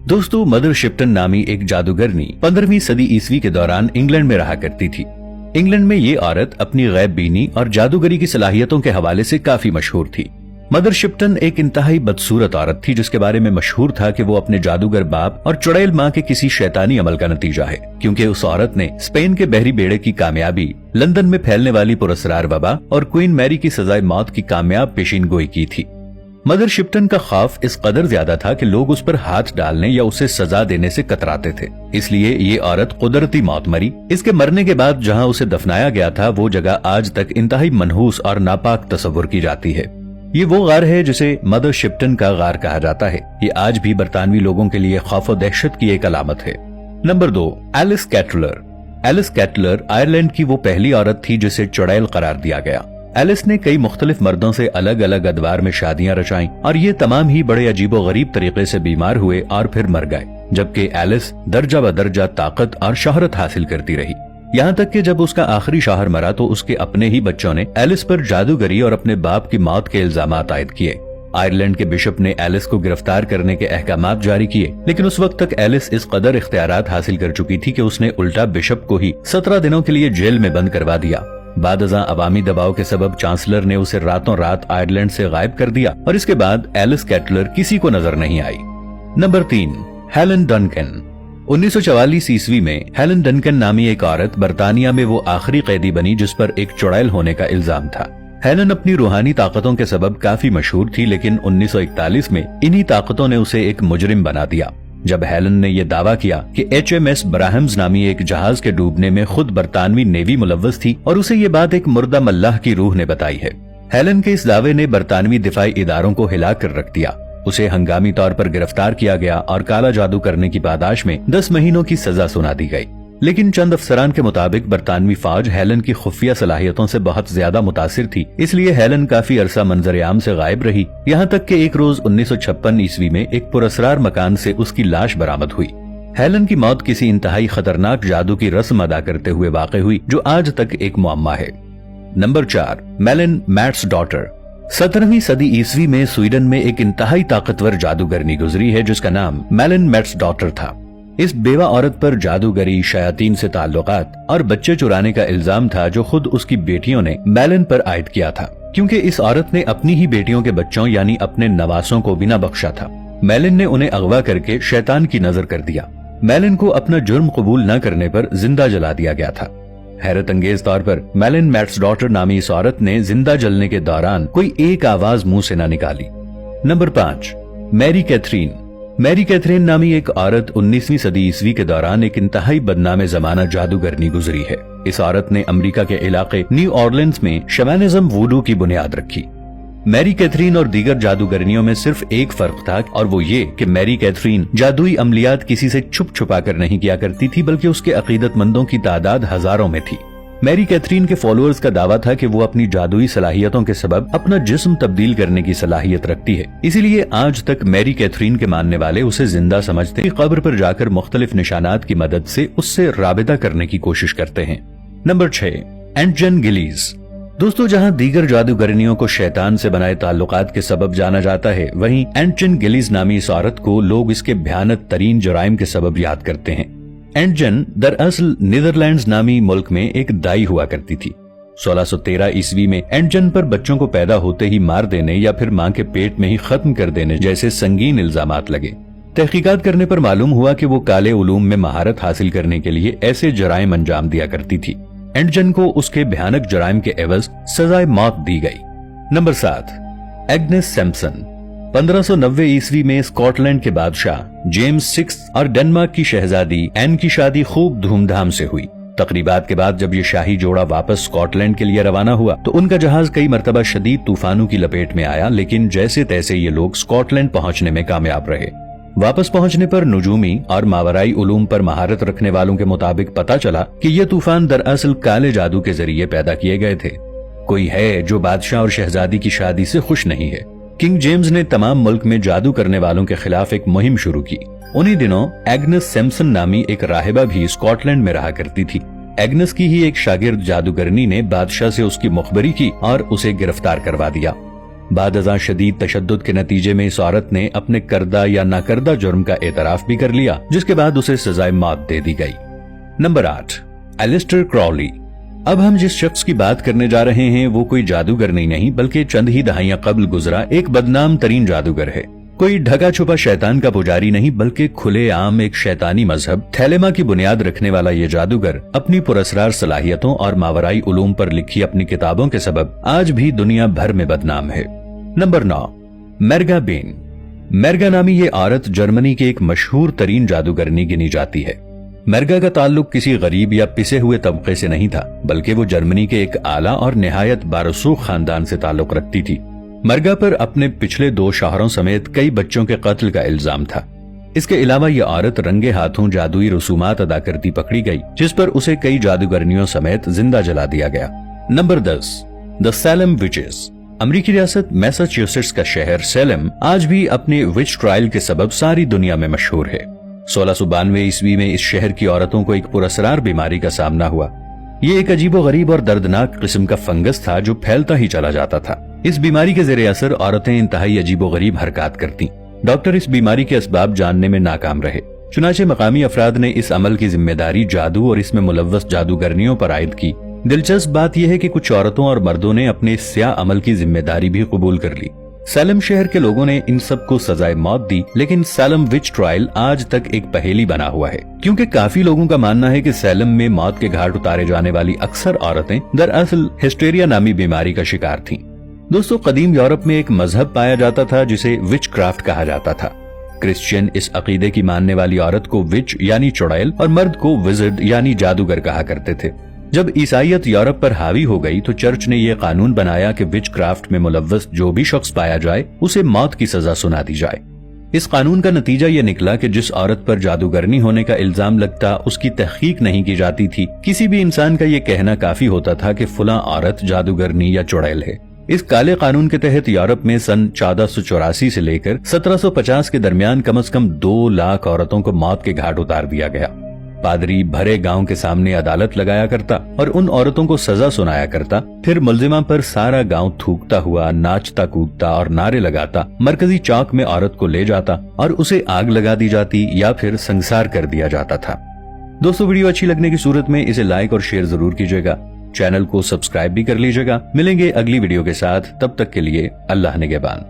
दोस्तों, mother Shipton नामी एक जादूगरनी 15वीं सदी ईस्वी के दौरान इंग्लैंड में रहा करती थी। इंग्लैंड में ये औरत अपनी गैब बीनी और जादूगरी की सलाहियतों के हवाले से काफी मशहूर थी। मदर शिप्टन एक इंतहाई बदसूरत औरत थी जिसके बारे में मशहूर था कि वो अपने जादूगर बाप और चुड़ैल माँ के किसी शैतानी अमल का नतीजा है, क्योंकि उस औरत ने स्पेन के बहरी बेड़े की कामयाबी, लंदन में फैलने वाली पुरस्कार वबा और क्वीन मैरी की सजाए मौत की कामयाब पेशीनगोई की थी। मदर शिप्टन का खौफ इस कदर ज्यादा था कि लोग उस पर हाथ डालने या उसे सजा देने से कतराते थे, इसलिए ये औरत कुदरती मौत मरी। इसके मरने के बाद जहाँ उसे दफनाया गया था वो जगह आज तक इंतहाई मनहूस और नापाक तस्वुर की जाती है। ये वो गार है जिसे मदर शिप्टन का गार कहा जाता है। ये आज भी बरतानवी लोगों के लिए खौफ और दहशत की एक अलामत है। Number 2, Alice Cutler. Alice Cutler Ireland की वो पहली औरत थी जिसे चुड़ैल करार दिया गया। एलिस ने कई मुख्तलिफ मर्दों से अलग अलग अदवार में शादियां रचाईं और ये तमाम ही बड़े अजीबो गरीब तरीके से बीमार हुए और फिर मर गए, जबकि एलिस दर्जा बदर्जा ताकत और शोहरत हासिल करती रही। यहाँ तक कि जब उसका आखिरी शौहर मरा तो उसके अपने ही बच्चों ने एलिस पर जादूगरी और अपने बाप की मौत के इल्जामात आयद किए। आयरलैंड के बिशप ने एलिस को गिरफ्तार करने के अहकामात जारी किए, लेकिन उस वक्त तक एलिस इस कदर इख्तियारात हासिल कर चुकी थी कि उसने उल्टा बिशप को ही 17 दिनों के लिए जेल में बंद करवा दिया। बादअज़ां अवामी दबाव के सबब चांसलर ने उसे रातों रात आयरलैंड से गायब कर दिया और इसके बाद एलिस कैटलर किसी को नजर नहीं आई। Number 3, Helen Duncan. 1944 ईस्वी में हेलन डनकन नामी एक औरत बरतानिया में वो आखिरी कैदी बनी जिस पर एक चुड़ैल होने का इल्जाम था। हेलन अपनी रूहानी ताकतों के सबब काफी मशहूर थी, लेकिन 1941 में इन्हीं ताकतों ने उसे एक मुजरिम बना दिया। जब हेलन ने यह दावा किया कि HMS ब्राहम्स नामी एक जहाज के डूबने में खुद बरतानवी नेवी मुलव्वस थी और उसे ये बात एक मुर्दा मल्लाह की रूह ने बताई है। हेलन के इस दावे ने बरतानवी दिफाई इदारों को हिला कर रख दिया। उसे हंगामी तौर पर गिरफ्तार किया गया और काला जादू करने की पादाश में 10 महीनों की सजा सुना दी गई। लेकिन चंद अफसरान के मुताबिक बरतानवी फौज हेलन की खुफिया सलाहियतों से बहुत ज्यादा मुतासिर थी, इसलिए हेलन काफी अरसा मंजर-ए-आम से गायब रही। यहाँ तक कि एक रोज 1956 ईस्वी में एक पुरस्कार मकान से उसकी लाश बरामद हुई। हेलन की मौत किसी इंतहाई खतरनाक जादू की रस्म अदा करते हुए वाक़ई हुई जो आज तक एक मुअम्मा है। Number 4, Malin Matsdotter. 17वीं सदी ईस्वी में स्वीडन में एक इंतहाई ताकतवर जादूगरनी गुजरी है जिसका नाम मेलिन मैट्स डॉटर था। इस बेवा औरत पर जादूगरी, शयातीन से ताल्लुकात और बच्चे चुराने का इल्जाम था जो खुद उसकी बेटियों ने मेलिन पर आयद किया था, क्योंकि इस औरत ने अपनी ही बेटियों के बच्चों यानी अपने नवासों को भी न बख्शा था। मेलिन ने उन्हें अगवा करके शैतान की नजर कर दिया। मेलिन को अपना जुर्म कबूल न करने पर जिंदा जला दिया गया था। हैरत अंगेज तौर पर मेलिन मैट्स डॉटर नामी इस औरत ने जिंदा जलने के दौरान कोई एक आवाज मुंह से न निकाली। Number 5, Mary Catherine. Mary Catherine नामी एक औरत 19वीं सदी ईस्वी के दौरान एक इंतहाई बदनाम जमाना जादूगरनी गुजरी है। इस औरत ने अमेरिका के इलाके न्यू ऑरलिन्स में शमैनिज्म वूडू की बुनियाद रखी। मैरी कैथरीन और दीगर जादूगरनियों में सिर्फ एक फर्क था और वो ये कि मैरी कैथरीन जादुई अमलियात किसी से छुप छुपा कर नहीं किया करती थी, बल्कि उसके अकीदतमंदों की तादाद हजारों में थी। मैरी कैथरीन के फॉलोअर्स का दावा था कि वो अपनी जादुई सलाहियतों के सबब अपना जिस्म तब्दील करने की सलाहियत रखती है, इसीलिए आज तक मैरी कैथरीन के मानने वाले उसे जिंदा समझते, कब्र पर जाकर मुख्तलिफ निशानात की मदद से उससे राबिता करने की कोशिश करते हैं। Number 6, Entgen Gillis. दोस्तों, जहां दीगर जादूगरनियों को शैतान से बनाए ताल्लुकात के सबब जाना जाता है, वहीं एंटजन गिलीज नामी इस औरत को लोग इसके भयानक तरीन जुराइम के सबब याद करते हैं। एंटजन दरअसल नीदरलैंड्स नामी मुल्क में एक दाई हुआ करती थी। 1613 ईस्वी में एंटजन पर बच्चों को पैदा होते ही मार देने या फिर मां के पेट में ही खत्म कर देने जैसे संगीन इल्जामात लगे। तहकीकात करने पर मालूम हुआ कि वो काले उलूम में महारत हासिल करने के लिए ऐसे जराइम अंजाम दिया करती थी। एंटजन को उसके भयानक जराइम के एवज सजाए मौत दी गई। Number 7, Agnes सैम्पसन। 1590 ईस्वी में स्कॉटलैंड के बादशाह जेम्स 6 और डेनमार्क की शहजादी एन की शादी खूब धूमधाम से हुई। तकरीबात के बाद जब ये शाही जोड़ा वापस स्कॉटलैंड के लिए रवाना हुआ तो उनका जहाज कई मरतबा शदीद तूफानों की लपेट में आया, लेकिन जैसे तैसे ये लोग स्कॉटलैंड पहुंचने में कामयाब रहे। वापस पहुंचने पर नुजूमी और मावराई उलूम पर महारत रखने वालों के मुताबिक पता चला कि ये तूफान दरअसल काले जादू के जरिए पैदा किए गए थे। कोई है जो बादशाह और शहजादी की शादी से खुश नहीं है। किंग जेम्स ने तमाम मुल्क में जादू करने वालों के खिलाफ एक मुहिम शुरू की। उन्हीं दिनों एग्नेस सैम्पसन नामी एक राहिबा भी स्कॉटलैंड में रहा करती थी। एग्नेस की ही एक शागिर्द जादूगरनी ने बादशाह से उसकी मुखबरी की और उसे गिरफ्तार करवा दिया। बाद अज़ां शदीद तशद्दुद के नतीजे में इस औरत ने अपने करदा या नाकरदा जुर्म का एतराफ भी कर लिया, जिसके बाद उसे सजाए मौत दे दी गई। Number 8, Aleister Crowley. अब हम जिस शख्स की बात करने जा रहे हैं वो कोई जादूगर नहीं बल्कि चंद ही दहाइयां कबल गुजरा एक बदनाम तरीन जादूगर है। कोई ढका छुपा शैतान का पुजारी नहीं बल्कि खुले आम एक शैतानी मजहब थैलेमा की बुनियाद रखने वाला ये जादूगर अपनी पुरअसरार सलाहियतों और मावराई उलूम पर लिखी अपनी किताबों के सबब आज भी दुनिया भर में बदनाम है। Number 9, मेर्गा Ben. मेर्गा नामी ये औरत जर्मनी के एक मशहूर तरीन जादूगरनी गिनी जाती है। मेर्गा का ताल्लुक किसी गरीब या पिसे हुए तबके से नहीं था, बल्कि वो जर्मनी के एक आला और निहायत बारसूख खानदान से ताल्लुक रखती थी। मेर्गा पर अपने पिछले 2 शौहरों समेत कई बच्चों के कत्ल का इल्जाम था। इसके अलावा ये औरत रंगे हाथों जादुई रसूमात अदा करती पकड़ी गई, जिस पर उसे कई जादूगरनियों समेत जिंदा जला दिया गया। Number 10, the slam witches. अमेरिकी रियासत मैसाचुसेट्स का शहर सैलम आज भी अपने विच ट्रायल के सबब सारी दुनिया में मशहूर है। 1692 ईस्वी में इस शहर की औरतों को एक पुरअसरार बीमारी का सामना हुआ। ये एक अजीबोगरीब और दर्दनाक किस्म का फंगस था जो फैलता ही चला जाता था। इस बीमारी के ज़ेरे असर औरतें इंतहाई अजीबोगरीब हरकत करती। डॉक्टर इस बीमारी के असबाब जानने में नाकाम रहे। चुनाचे मकामी अफराद ने इस अमल की जिम्मेदारी जादू और इसमें मुलव्वस जादूगरनियों पर आयद की। दिलचस्प बात यह है कि कुछ औरतों और मर्दों ने अपने इस स्याह अमल की जिम्मेदारी भी कबूल कर ली। सैलम शहर के लोगों ने इन सब को सजाए मौत दी, लेकिन सैलम विच ट्रायल आज तक एक पहेली बना हुआ है, क्योंकि काफी लोगों का मानना है कि सैलम में मौत के घाट उतारे जाने वाली अक्सर औरतें दरअसल हिस्टेरिया नामी बीमारी का शिकार थीं। दोस्तों, कदीम यूरोप में एक मजहब पाया जाता था जिसे विच क्राफ्ट कहा जाता था। क्रिश्चियन इस अकीदे की मानने वाली औरत को विच यानी चुड़ैल और मर्द को विज़र्ड यानी जादूगर कहा करते थे। जब ईसाईयत यूरोप पर हावी हो गई तो चर्च ने यह कानून बनाया कि विच क्राफ्ट में मुलव्वस जो भी शख्स पाया जाए उसे मौत की सजा सुना दी जाए। इस कानून का नतीजा यह निकला कि जिस औरत पर जादूगरनी होने का इल्जाम लगता उसकी तहकीक नहीं की जाती थी। किसी भी इंसान का यह कहना काफी होता था कि फुला औरत जादूगरनी या चुड़ैल है। इस काले कानून के तहत यूरोप में सन 1484 से लेकर 1750 के दरमियान कम से कम 2 लाख औरतों को मौत के घाट उतार दिया गया। पादरी भरे गांव के सामने अदालत लगाया करता और उन औरतों को सजा सुनाया करता। फिर मुल्जिमा पर सारा गांव थूकता हुआ, नाचता कूदता और नारे लगाता मरकजी चौक में औरत को ले जाता और उसे आग लगा दी जाती या फिर संसार कर दिया जाता था। दोस्तों, वीडियो अच्छी लगने की सूरत में इसे लाइक और शेयर जरूर कीजिएगा। चैनल को सब्सक्राइब भी कर लीजिएगा। मिलेंगे अगली वीडियो के साथ, तब तक के लिए अल्लाह निगहबान।